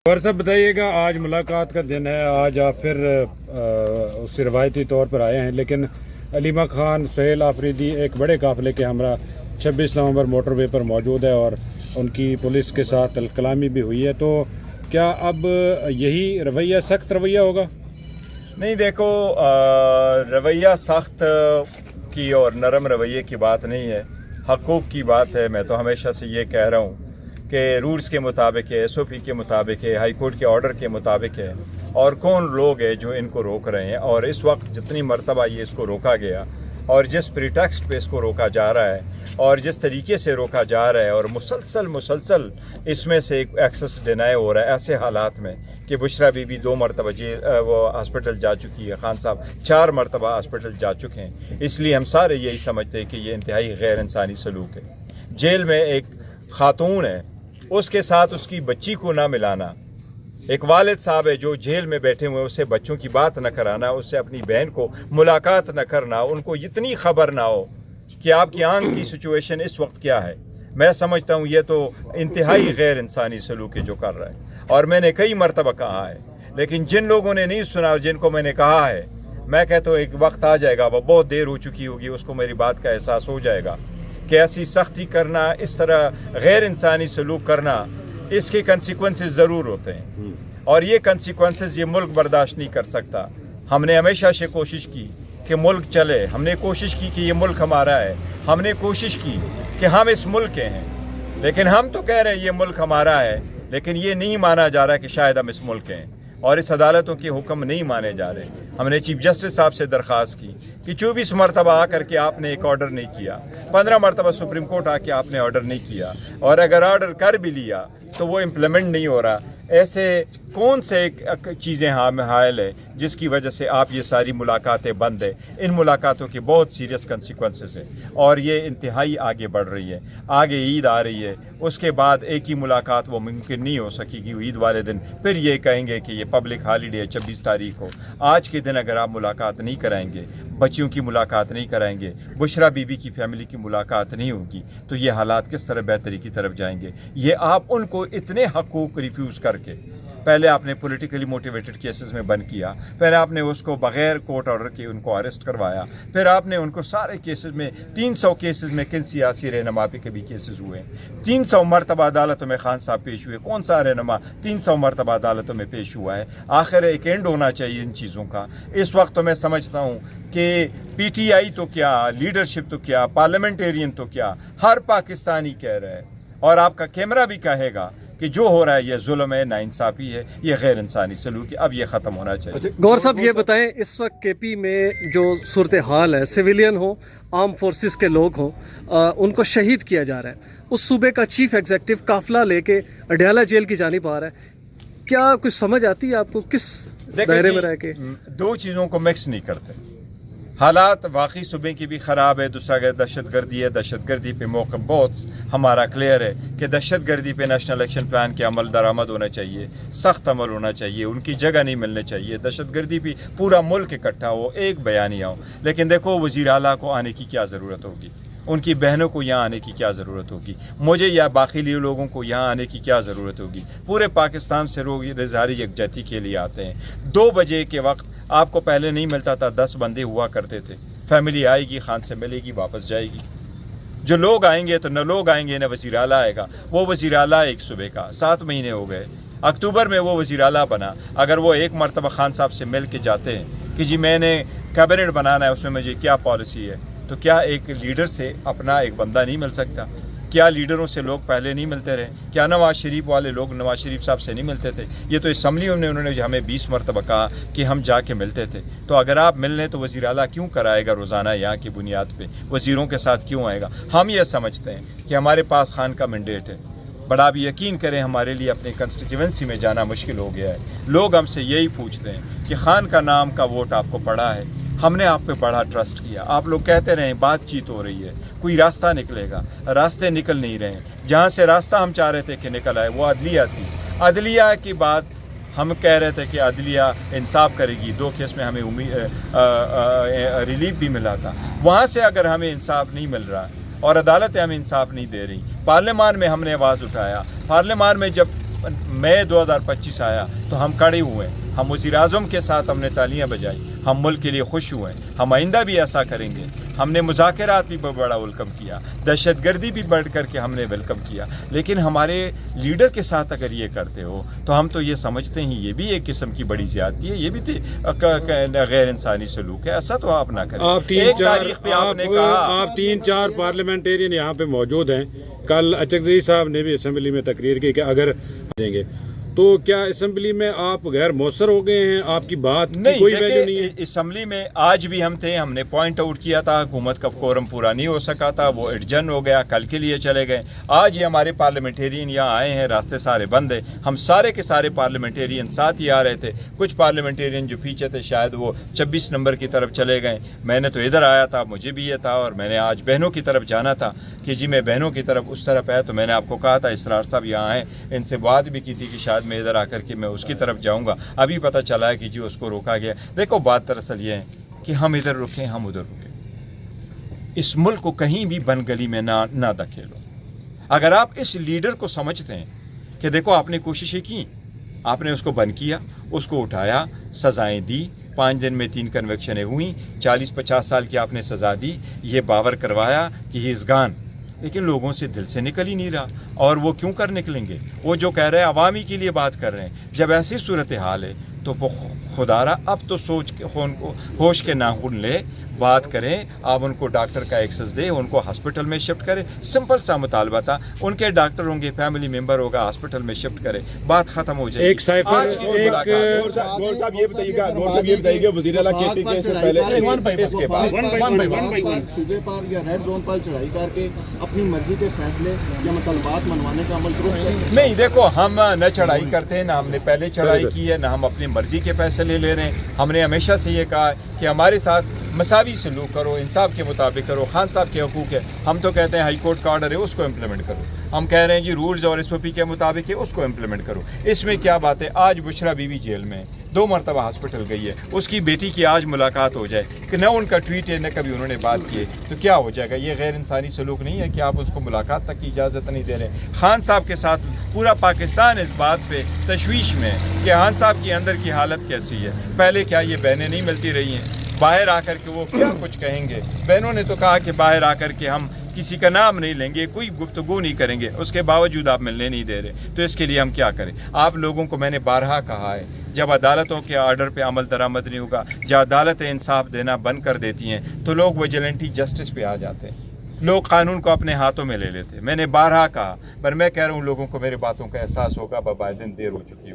और सब बताइएगा, आज मुलाकात का दिन है, आज आप फिर उससे रवायती तौर पर आए हैं, लेकिन अलीमा खान, सुहेल आफरीदी एक बड़े काफिले के हमरा 26 नवंबर मोटरवे पर मौजूद है और उनकी पुलिस के साथ कलामी भी हुई है। तो क्या अब यही रवैया, सख्त रवैया होगा? नहीं, देखो, रवैया सख्त की और नरम रवैये की बात नहीं है, हकूक़ की बात है। मैं तो हमेशा से ये कह रहा हूँ कि रूल्स के मुताबिक है, SOP के मुताबिक है, हाई कोर्ट के ऑर्डर के मुताबिक है, और कौन लोग हैं जो इनको रोक रहे हैं। और इस वक्त जितनी मरतबा ये इसको रोका गया और जिस प्रीटेक्स्ट पे इसको रोका जा रहा है और जिस तरीके से रोका जा रहा है, और मुसलसल इसमें से एक एक्सेस डिनाई हो रहा है ऐसे हालात में कि बुशरा बीबी 2 मरतबा वो हॉस्पिटल जा चुकी है, खान साहब 4 मरतबा हॉस्पिटल जा चुके हैं। इसलिए हम सारे यही समझते हैं कि ये इंतहाई गैर इंसानी सलूक है। जेल में एक खातून है, उसके साथ उसकी बच्ची को ना मिलाना, एक वालिद साहब है जो जेल में बैठे हुए, उससे बच्चों की बात न कराना, उससे अपनी बहन को मुलाकात न करना, उनको इतनी खबर ना हो कि आपकी आंख की सिचुएशन इस वक्त क्या है। मैं समझता हूँ ये तो इंतहाई गैर इंसानी सलूक है जो कर रहा है। और मैंने कई मरतबा कहा है, लेकिन जिन लोगों ने नहीं सुना, जिनको मैंने कहा है, मैं कहता हूँ एक वक्त आ जाएगा, वह बहुत देर हो चुकी होगी, उसको मेरी बात का एहसास हो जाएगा कि ऐसी सख्ती करना, इस तरह गैर इंसानी सलूक करना, इसके कंसिक्वेंसेस ज़रूर होते हैं और ये कंसिक्वेंसेस ये मुल्क बर्दाश्त नहीं कर सकता। हमने हमेशा से कोशिश की कि मुल्क चले, हमने कोशिश की कि ये मुल्क हमारा है, हमने कोशिश की कि हम इस मुल्क के हैं, लेकिन हम तो कह रहे हैं ये मुल्क हमारा है, लेकिन ये नहीं माना जा रहा कि शायद हम इस मुल्क के हैं और इस अदालतों के हुक्म नहीं माने जा रहे। हमने चीफ जस्टिस साहब से दरख्वास्त की कि 24 मरतबा आकर के आपने एक ऑर्डर नहीं किया, 15 मरतबा सुप्रीम कोर्ट आके आपने ऑर्डर नहीं किया, और अगर ऑर्डर कर भी लिया तो वो इम्प्लीमेंट नहीं हो रहा। ऐसे कौन से चीज़ें हायल है जिसकी वजह से आप ये सारी मुलाकातें बंद है? इन मुलाकातों के बहुत सीरियस कंसिक्वेंसेस हैं और ये इंतहाई आगे बढ़ रही है। आगे ईद आ रही है, उसके बाद एक ही मुलाकात वो मुमकिन नहीं हो सकेगी ईद वाले दिन। फिर ये कहेंगे कि ये पब्लिक हॉलीडे है 26 तारीख को। आज के दिन अगर आप मुलाकात नहीं कराएंगे, बच्चियों की मुलाकात नहीं कराएंगे, बुशरा बीबी की फैमिली की मुलाकात नहीं होगी, तो ये हालात किस तरह बेहतरी की तरफ जाएंगे? ये आप उनको इतने हकूक़ रिफ्यूज़ करके, पहले आपने पॉलिटिकली मोटिवेटेड केसेस में बंद किया, फिर आपने उसको बग़ैर कोर्ट ऑर्डर के उनको अरेस्ट करवाया, फिर आपने उनको सारे केसेस में 300 केसेस में किन सियासी रहनुमा पे के भी केसेस हुए, 300 मरतबा अदालतों में खान साहब पेश हुए। कौन सा रहनुमा 300 मरतबा अदालतों में पेश हुआ है? आखिर एक एंड होना चाहिए इन चीज़ों का। इस वक्त तो मैं समझता हूँ कि PTI तो क्या, लीडरशिप तो क्या, पार्लियामेंटेरियन तो क्या, हर पाकिस्तानी कह रहा है और आपका कैमरा भी कहेगा कि जो हो रहा है ये जुल्म है, नाइंसाफ़ी है, ये गैर इंसानी सलूक है, अब ये ख़त्म होना चाहिए। गौर साहब ये बताएं, इस वक्त KP में जो सूरत हाल है, सिविलियन हो, आर्म फोर्सेस के लोग हों, उनको शहीद किया जा रहा है, उस सूबे का चीफ एग्जीक्यूटिव काफिला लेके अडयाला जेल की जानिब आ रहा है, क्या कुछ समझ आती है आपको किस दायरे में रह के? 2 चीज़ों को मिक्स नहीं करते। हालात वाकई सूबे की भी ख़राब है, दूसरा दहशत गर्दी है। दहशत गर्दी पे मौक़िफ़ बहुत हमारा क्लियर है कि दहशत गर्दी पे नेशनल एक्शन प्लान के अमल दरामद होना चाहिए, सख्त अमल होना चाहिए, उनकी जगह नहीं मिलनी चाहिए। दहशत गर्दी पे पूरा मुल्क इकट्ठा हो, एक बयानिया हो। लेकिन देखो, वज़ीर आला को आने की क्या ज़रूरत होगी, उनकी बहनों को यहाँ आने की क्या ज़रूरत होगी, मुझे या बाकी लोगों को यहाँ आने की क्या ज़रूरत होगी? पूरे पाकिस्तान से लोग इज़हारी यकजहती के लिए आते हैं। 2 बजे के वक्त आपको पहले नहीं मिलता था, 10 बंदे हुआ करते थे। फैमिली आएगी, खान से मिलेगी, वापस जाएगी। जो लोग आएंगे तो न लोग आएंगे न वज़ीर आला आएगा। वो वज़ीर आला एक सूबे का 7 महीने हो गए, अक्टूबर में वो वज़ीर आला बना। अगर वो एक मरतबा खान साहब से मिल के जाते हैं कि जी मैंने कैबिनेट बनाना है, उसमें मुझे क्या पॉलिसी है, तो क्या एक लीडर से अपना एक बंदा नहीं मिल सकता? क्या लीडरों से लोग पहले नहीं मिलते रहे? क्या नवाज़ शरीफ वाले लोग नवाज़ शरीफ साहब से नहीं मिलते थे? ये तो असम्बली में उन्होंने हमें 20 मरतबा कहा कि हम जाके मिलते थे। तो अगर आप मिलने तो वज़ीर आला क्यों कराएगा रोज़ाना यहाँ की बुनियाद पे? वज़ीरों के साथ क्यों आएगा? हम ये समझते हैं कि हमारे पास खान का मैंडेट है, बट आप यकीन करें हमारे लिए अपनी कंस्टिट्यूंसी में जाना मुश्किल हो गया है। लोग हमसे यही पूछते हैं कि खान का नाम का वोट आपको पड़ा है, हमने आप पे बड़ा ट्रस्ट किया, आप लोग कहते रहे बातचीत हो रही है, कोई रास्ता निकलेगा, रास्ते निकल नहीं रहे हैं। जहाँ से रास्ता हम चाह रहे थे कि निकल आए वो अदलिया थी। अदलिया की बात हम कह रहे थे कि अदलिया इंसाफ करेगी, 2 केस में हमें रिलीफ भी मिला था। वहाँ से अगर हमें इंसाफ नहीं मिल रहा और अदालतें हमें इंसाफ नहीं दे रही, पार्लियामान में हमने आवाज़ उठाया। पार्लियामान में जब मई 2025 आया तो हम खड़े हुए हैं, हम वज़ीर-ए-आज़म के साथ हमने तालियां बजाई, हम मुल्क के लिए खुश हुए, हम आइंदा भी ऐसा करेंगे। हमने मुज़ाकरात भी बड़ा वेलकम किया, दहशतगर्दी भी बढ़ करके हमने वेलकम किया, लेकिन हमारे लीडर के साथ अगर ये करते हो तो हम तो ये समझते हैं ये भी एक किस्म की बड़ी ज़्यादती है, ये भी गैर इंसानी सलूक है। ऐसा तो आप ना करें। आप आप 3-4 पार्लियामेंटेरियन यहाँ पे मौजूद हैं। कल अचकज़ई साहब ने भी असम्बली में तकरीर की कि अगर देंगे तो क्या असम्बली में आप गैर मौसर हो गए हैं, आपकी बात की कोई वैल्यू नहीं है? असम्बली में आज भी हम थे, हमने पॉइंट आउट किया था हुकूमत का कोरम पूरा नहीं हो सका था, वो एडजन हो गया, कल के लिए चले गए। आज ये हमारे पार्लियामेंटेरियन यहाँ आए हैं, रास्ते सारे बंद है, हम सारे के सारे पार्लियामेंटेरियन साथ ही आ रहे थे। कुछ पार्लियामेंटेरियन जो पीछे थे शायद वो 26 नंबर की तरफ चले गए। मैंने तो इधर आया था, मुझे भी ये था, और मैंने आज बहनों की तरफ जाना था कि जी मैं बहनों की तरफ उस तरफ आया तो मैंने आपको कहा था इसरार साहब यहाँ हैं, इनसे बात भी की थी कि शायद मैं इधर आकर के मैं उसकी तरफ जाऊँगा। अभी पता चला है कि जी उसको रोका गया। देखो बात दरअसल ये है कि हम इधर रुकें हम उधर रुकें, इस मुल्क को कहीं भी बन गली में ना धकेलो। अगर आप इस लीडर को समझते हैं कि देखो आपने कोशिशें की, आपने उसको बंद किया, उसको उठाया, सज़ाएँ दी, 5 दिन में 3 कन्वेक्शनें हुई, 40-50 साल की आपने सज़ा दी, ये बावर करवाया कि ही इज़ गॉन, लेकिन लोगों से दिल से निकल ही नहीं रहा। और वो क्यों कर निकलेंगे? वो जो कह रहे हैं अवामी के लिए बात कर रहे हैं। जब ऐसी सूरत हाल है तो वो खुदारा अब तो सोच के होश के नाखून ले, बात करें, आप उनको डॉक्टर का एक्सेस दे, उनको हॉस्पिटल में शिफ्ट करें। सिंपल सा मुतालबा था, उनके डॉक्टर होंगे, फैमिली मेंबर होगा, हॉस्पिटल में शिफ्ट करें, बात खत्म हो जाएगी। एक साइफर गौर साहब ये बताइएगा वज़ीर आला केपी के से पहले इसके बाद सूबे पर या रेड जोन पर चढ़ाई करके अपनी मर्जी के फैसले या मुतालबात मनवाने का अमल दुरुस्त है? नहीं, देखो हम न चढ़ाई करते हैं, ना हमने पहले चढ़ाई की है, ना हम अपनी मर्जी के फैसले ले रहे हैं। हमने हमेशा से ये कहा कि हमारे साथ मसावी सलूक करो, इंसाफ के मुताबिक करो, खान साहब के हकूक़ है, हम तो कहते हैं हाई कोर्ट का ऑर्डर है उसको इम्प्लीमेंट करो। हम कह रहे हैं जी रूल्स और SOP के मुताबिक है उसको इम्प्लीमेंट करो। इसमें क्या बात है? आज बुशरा बीवी जेल में 2 मरतबा हॉस्पिटल गई है, उसकी बेटी की आज मुलाकात हो जाए कि न उनका ट्वीट है न कभी उन्होंने बात की है, तो क्या हो जाएगा? ये गैर इंसानी सलूक नहीं है कि आप उसको मुलाकात तक की इजाज़त नहीं दे रहे? खान साहब के साथ पूरा पाकिस्तान इस बात पे तशवीश में है कि खान साहब की अंदर की हालत कैसी है। पहले क्या ये बहनें नहीं मिलती रही हैं? बाहर आकर के वो क्या कुछ कहेंगे? बहनों ने तो कहा कि बाहर आकर के हम किसी का नाम नहीं लेंगे, कोई गुफ्तगू नहीं करेंगे, उसके बावजूद आप मिलने नहीं दे रहे, तो इसके लिए हम क्या करें? आप लोगों को मैंने बारहा कहा है, जब अदालतों के आर्डर पे अमल दरामद नहीं होगा, जब अदालतें इंसाफ देना बंद कर देती हैं तो लोग विजिलेंटी जस्टिस पे आ जाते हैं, लोग कानून को अपने हाथों में ले लेते हैं। मैंने बारहा कहा, पर मैं कह रहा हूँ लोगों को मेरी बातों का एहसास होगा, बाय दिन देर हो चुकी है।